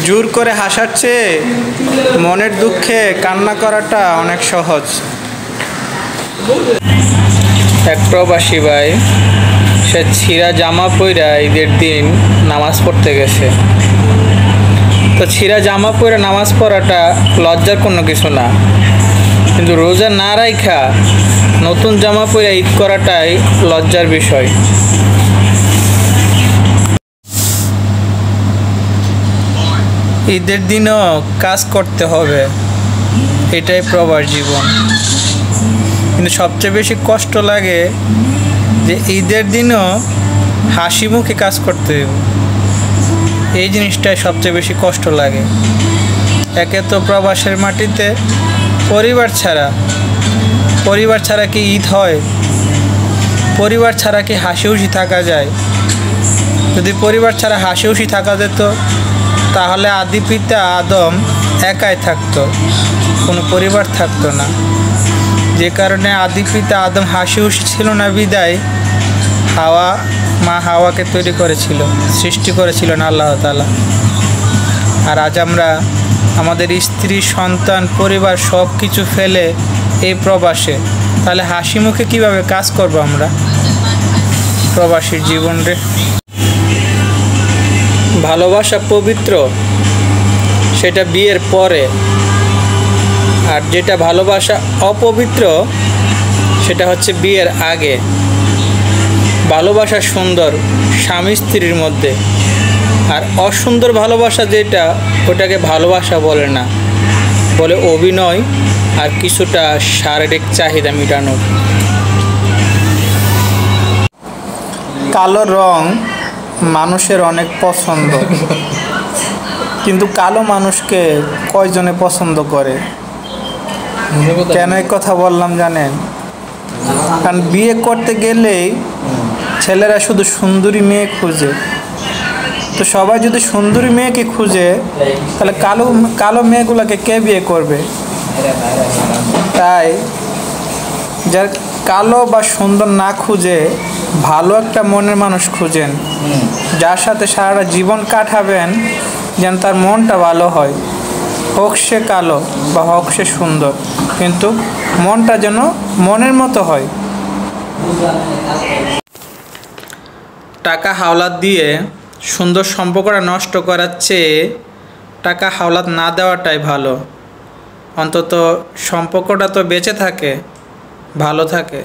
জোর করে হাসার চেয়ে মনের দুঃখে কান্না করাটা অনেক সহজ। এক প্রবাসী ভাই, সে ছিঁড়া জামা পইরা ঈদের দিন নামাজ পড়তে গেছে। তো ছিঁড়া জামা পরে নামাজ পড়াটা লজ্জার কোনো কিছু না, কিন্তু রোজা না রাইখা নতুন জামা পরে ঈদ করাটাই লজ্জার বিষয়। ঈদের দিনও কাজ করতে হবে, এটাই প্রবাস জীবন। কিন্তু সবচেয়ে বেশি কষ্ট লাগে যে ঈদের দিনও হাসি মুখে কাজ করতে হবে, এই জিনিসটাই সবচেয়ে বেশি কষ্ট লাগে। একে তো প্রবাসের মাটিতে পরিবার ছাড়া কি ঈদ হয়? পরিবার ছাড়া কি হাসি খুশি থাকা যায়? যদি পরিবার ছাড়া হাসি খুশি থাকা যেত তাহলে আদি পিতা আদম একাই থাকতো, কোনো পরিবার থাকতো না। যে কারণে আদি পিতা আদম হাসি খুশি ছিল না বিদায় মা হাওয়াকে তৈরি করেছিল, সৃষ্টি করেছিলেন আল্লাহ তাআলা। আর আজ আমরা আমাদের স্ত্রী, সন্তান, পরিবার সব কিছু ফেলে এই প্রবাসে, তাহলে হাসি মুখে কীভাবে কাজ করব আমরা? প্রবাসীর জীবন রে। ভালোবাসা পবিত্র, সেটা বিয়ের পরে। আর যেটা ভালোবাসা অপবিত্র সেটা হচ্ছে বিয়ের আগে। ভালোবাসা সুন্দর স্বামী স্ত্রীর মধ্যে, আর অসুন্দর ভালোবাসা যেটা, ওটাকে ভালোবাসা বলে না, বলে অভিনয় আর কিছুটা শারীরিক চাহিদা মেটানোর। কালো রং মানুষের অনেক পছন্দ, কিন্তু কালো মানুষকে কয়জনে পছন্দ করে? কেন এই কথা বললাম জানেন? কারণ বিয়ে করতে গেলেই ছেলেরা শুধু সুন্দরী মেয়ে খুঁজে। তো সবাই যদি সুন্দরী মেয়েকে খুঁজে, তাহলে কালো মেয়েগুলোকে কে বিয়ে করবে? তাই যার কালো বা সুন্দর না খুঁজে ভালো একটা মনের মানুষ খুঁজেন, যার সাথে সারা জীবন কাটাবেন, যেন তার মনটা ভালো হয়। হোক সে কালো বা হোক সে সুন্দর, কিন্তু মনটা যেন মনের মতো হয়। টাকা হাওলাত দিয়ে সুন্দর সম্পর্কটা নষ্ট করার চেয়ে টাকা হাওলাত না দেওয়াটাই ভালো। অন্তত সম্পর্কটা তো বেঁচে থাকে, ভালো থাকে।